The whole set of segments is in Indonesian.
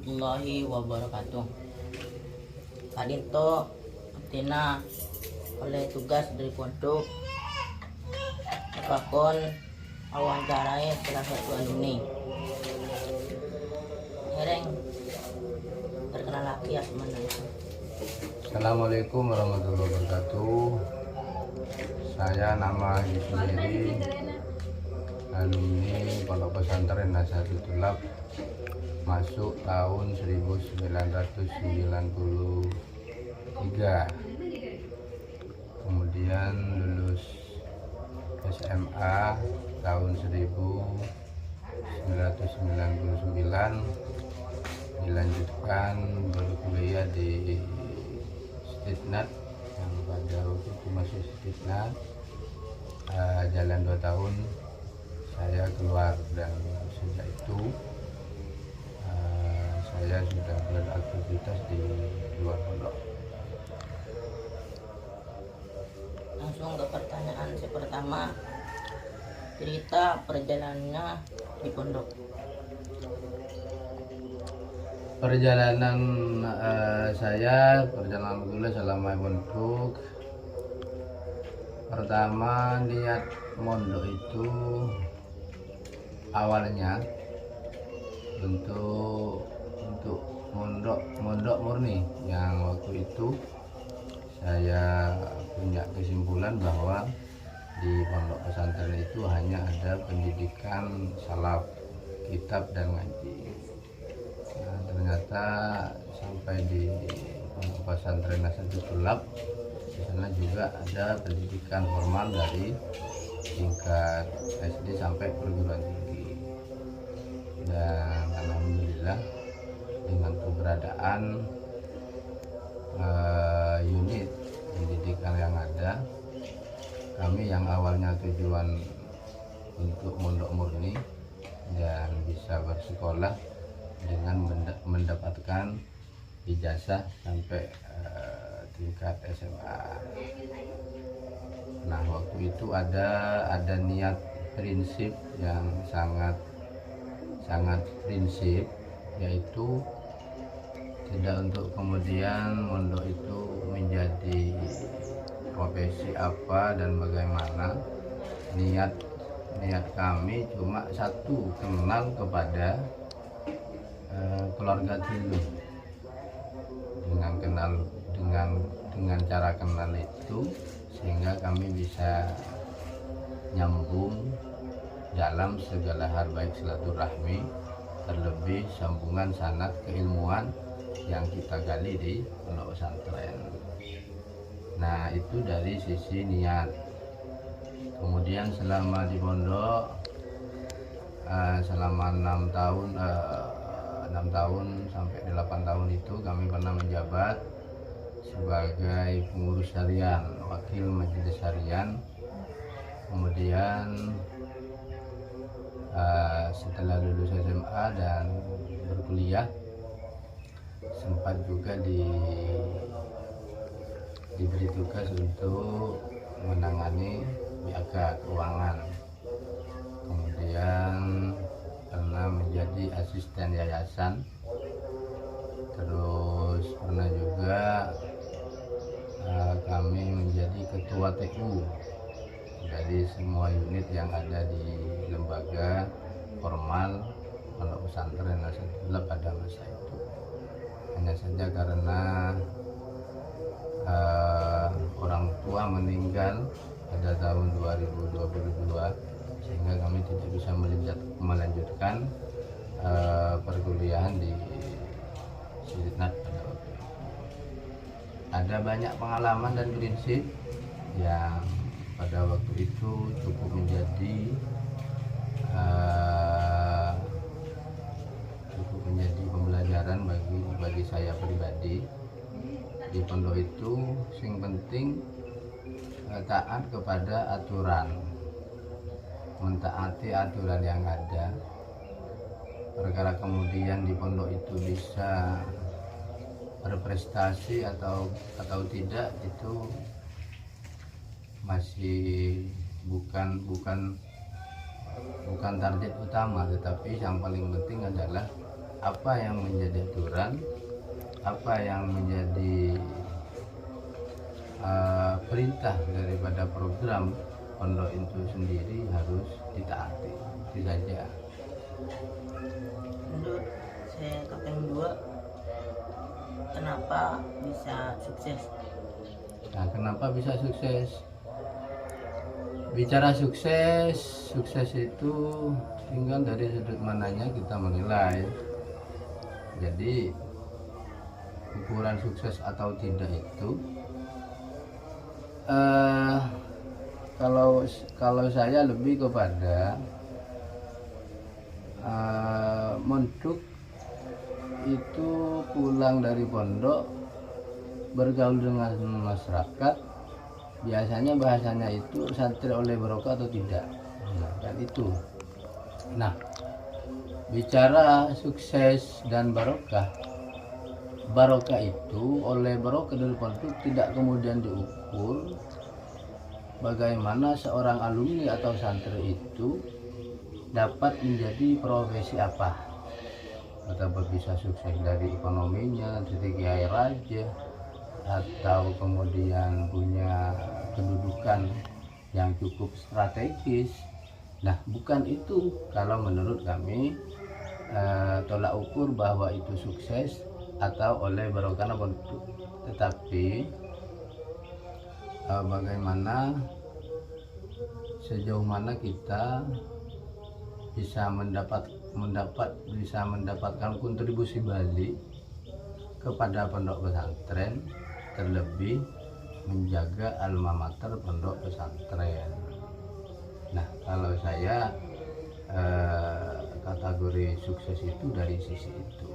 warahmatullahi wabarakatuh. Kadinto tina oleh tugas dari pondok kakon wawancarai salah satu alumni. Hereng terkenal laki ya teman. Assalamualaikum warahmatullahi wabarakatuh. Saya nama Yusri, alumni Pondok Pesantren Nasahatul Thulab, masuk tahun 1993. Kemudian lulus SMA tahun 1999, dilanjutkan berkuliah di Stitnat yang pada waktu itu masih Stitnat. Jalan 2 tahun saya keluar, dan sejak itu saya sudah beraktivitas di luar pondok. Langsung ke pertanyaan saya pertama, cerita perjalanannya di pondok. Perjalanan perjalanan kuliah selama pondok, pertama niat mondok itu awalnya untuk mondok murni, yang waktu itu saya punya kesimpulan bahwa di pondok pesantren itu hanya ada pendidikan salaf, kitab dan ngaji. Nah, ternyata sampai di pondok pesantren Nasahatul Thulab, di sana juga ada pendidikan formal dari tingkat SD sampai perguruan tinggi. Dan alhamdulillah dengan keberadaan unit pendidikan yang ada, kami yang awalnya tujuan untuk mondok murni dan bisa bersekolah dengan mendapatkan ijazah sampai tingkat SMA. Nah, waktu itu ada niat prinsip yang sangat prinsip, yaitu tidak untuk kemudian mondok itu menjadi profesi apa dan bagaimana. Niat kami cuma satu, kenal kepada keluarga dulu. Dengan cara kenal itu, sehingga kami bisa nyambung dalam segala hal, baik silaturahmi, terlebih sambungan sanad keilmuan yang kita gali di pondok pesantren. Nah, itu dari sisi niat. Kemudian selama di pondok, selama 6 tahun sampai 8 tahun itu kami pernah menjabat sebagai pengurus harian, wakil majelis harian. Kemudian setelah lulus SMA dan berkuliah, sempat juga diberi tugas untuk menangani BAK keuangan. Kemudian pernah menjadi asisten yayasan, terus pernah juga kami menjadi ketua TU dari semua unit yang ada di lembaga formal pondok pesantren Nasahatul Thulab pada masa itu. Hanya saja karena orang tua meninggal pada tahun 2022, sehingga kami tidak bisa melanjutkan perkuliahan di Stitnat pada waktu itu. Ada banyak pengalaman dan prinsip yang pada waktu itu cukup menjadi pembelajaran bagi saya pribadi. Di pondok itu sing penting taat kepada aturan, mentaati aturan yang ada. Perkara kemudian di pondok itu bisa berprestasi atau tidak, itu masih bukan target utama, tetapi yang paling penting adalah apa yang menjadi aturan, apa yang menjadi perintah daripada program pondok itu sendiri harus ditaati. Itu saja. Menurut saya Kapten 2, kenapa bisa sukses? Nah, kenapa bisa sukses? Bicara sukses, sukses itu tinggal dari sudut mananya kita menilai. Jadi ukuran sukses atau tidak itu, kalau saya lebih kepada mondok itu pulang dari pondok bergaul dengan masyarakat, biasanya bahasanya itu santri oleh barokah atau tidak, kan itu. Nah, bicara sukses dan barokah, barokah itu oleh barokah dari pondok tidak kemudian diukur bagaimana seorang alumni atau santri itu dapat menjadi profesi apa, atau bisa sukses dari ekonominya, dari kiai raja, atau kemudian punya kedudukan yang cukup strategis. Nah, bukan itu kalau menurut kami tolak ukur bahwa itu sukses atau oleh barokah bentuk, tetapi bagaimana sejauh mana kita bisa mendapatkan kontribusi balik kepada pondok pesantren, terlebih menjaga alma mater pondok pesantren. Nah, kalau saya kategori sukses itu dari sisi itu.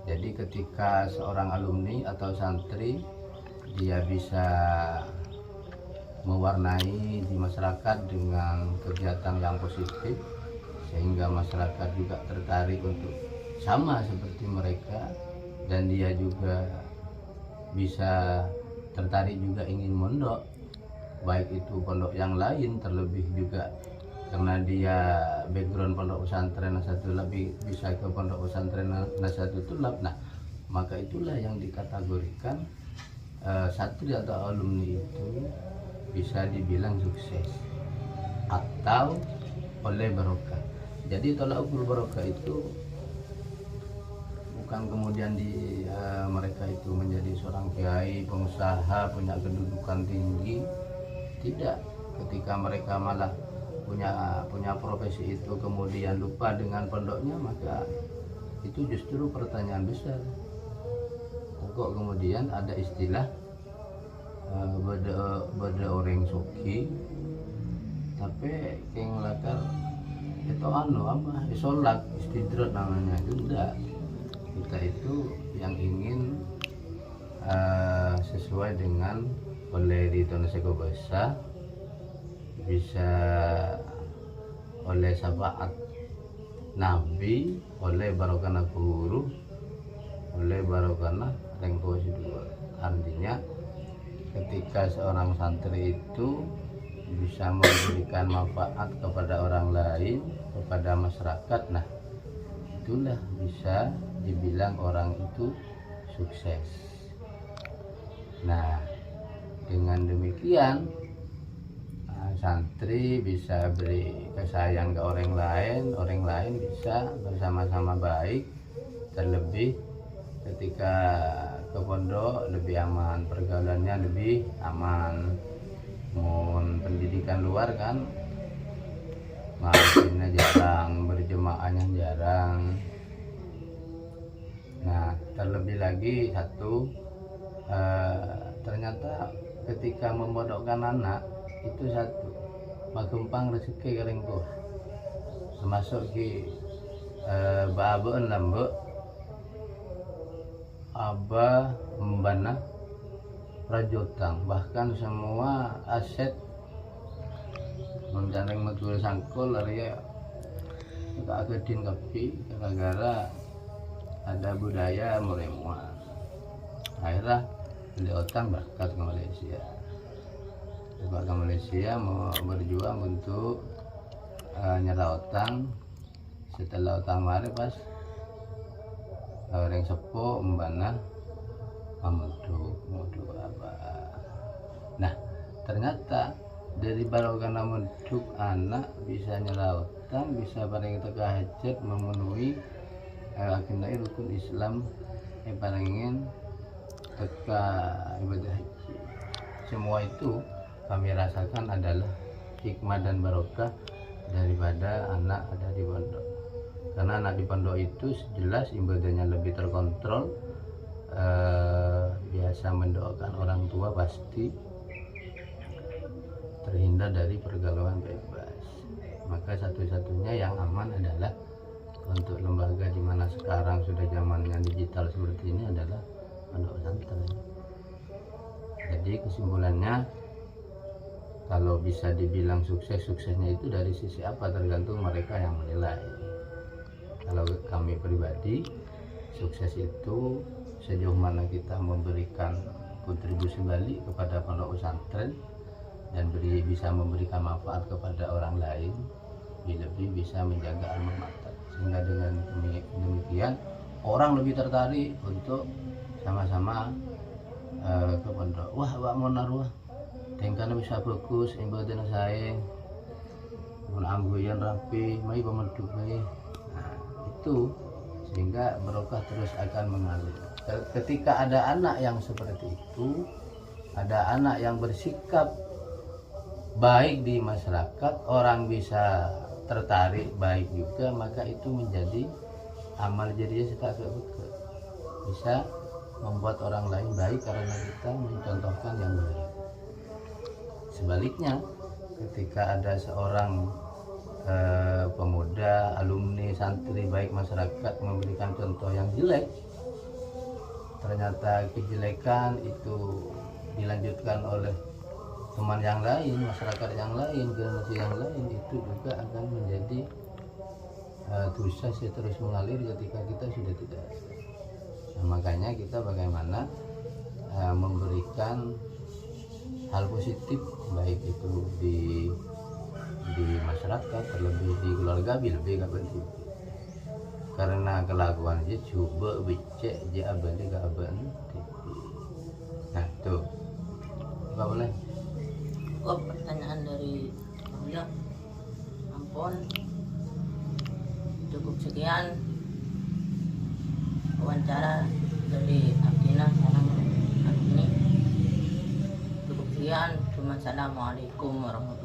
Jadi ketika seorang alumni atau santri dia bisa mewarnai di masyarakat dengan kegiatan yang positif, sehingga masyarakat juga tertarik untuk sama seperti mereka, dan dia juga bisa tertarik juga ingin mondok, baik itu pondok yang lain, terlebih juga karena dia background pondok pesantren Nasatul lebih bisa ke pondok pesantren Nasatul Tulab. Nah, maka itulah yang dikategorikan santri atau alumni itu bisa dibilang sukses atau oleh barokah. Jadi tolak ukur barokah itu bukan kemudian mereka itu menjadi seorang kiai, pengusaha, punya kedudukan tinggi. Tidak, ketika mereka malah punya profesi itu kemudian lupa dengan pondoknya, maka itu justru pertanyaan besar. Kok kemudian ada istilah beda orang soki tapi kayak ngelakar itu sholat istidrat namanya. Itu enggak, kita itu yang ingin sesuai dengan oleh Ridho Basa, bisa oleh syafaat Nabi, oleh barokah guru, oleh barokah tengko dua. Artinya ketika seorang santri itu bisa memberikan manfaat kepada orang lain, kepada masyarakat, nah itulah bisa dibilang orang itu sukses. Nah, dengan demikian santri bisa beri kesayang ke orang lain bisa bersama-sama baik, terlebih ketika ke pondok lebih aman, pergaulannya lebih aman. Mohon pendidikan luar kan ngajinya jarang, berjemaahnya jarang. Nah, terlebih lagi satu, ternyata ketika memondokkan anak itu satu magempang rezeki keringkuh, termasuk di babaan lambek aba membana rajotang, bahkan semua aset menjareng metul sangkul area kita agedin kopi gara-gara ada budaya meremuan. Akhirnya beli otang berangkat ke Malaysia. Ke Malaysia mau berjuang untuk nyerah otang. Setelah otang mari pas orang sepuh umpana memuduk apa. Nah ternyata dari barokah memuduk anak bisa nyelawatan, bisa paling teka hajat, memenuhi agenda rukun Islam yang palingin teka ibadah haji. Semua itu kami rasakan adalah hikmah dan barokah daripada anak ada di pondok. Karena anak di pondok itu jelas ibadahnya lebih terkontrol, biasa mendoakan orang tua, pasti terhindar dari pergaulan bebas. Maka satu-satunya yang aman adalah untuk lembaga di mana sekarang sudah zamannya digital seperti ini adalah pondok pesantren. Jadi kesimpulannya, kalau bisa dibilang suksesnya itu dari sisi apa tergantung mereka yang menilai. Kalau kami pribadi, sukses itu sejauh mana kita memberikan kontribusi balik kepada pondok pesantren dan bisa memberikan manfaat kepada orang lain, lebih bisa menjaga alma mater. Sehingga dengan demikian orang lebih tertarik untuk sama-sama ke pondok. Wah, wak mau naruh, tengkana bisa bagus, ibadah saya, mun angguyan rapi, mai pemeduk mai. Nah, itu sehingga barokah terus akan mengalir. Ketika ada anak yang seperti itu, ada anak yang bersikap baik di masyarakat, orang bisa tertarik baik juga, maka itu menjadi amal jadinya kita bisa membuat orang lain baik karena kita mencontohkan yang baik. Sebaliknya, ketika ada seorang pemuda, alumni, santri baik masyarakat memberikan contoh yang jelek, ternyata kejelekan itu dilanjutkan oleh teman yang lain, masyarakat yang lain, generasi yang lain, itu juga akan menjadi dosa terus mengalir ketika kita sudah tidak ada. Nah, makanya kita bagaimana memberikan hal positif, baik itu di masyarakat, terlebih di keluarga, lebih gak penting. Karena kelakuan dia coba becek dia abadi gak abadi. Nah tuh, apa boleh? Kok pertanyaan dari Buya, ampun, cukup sekian wawancara dari Abdina sekarang hari ini. Cukup sekian. Assalamualaikum warahmatullahi wabarakatuh.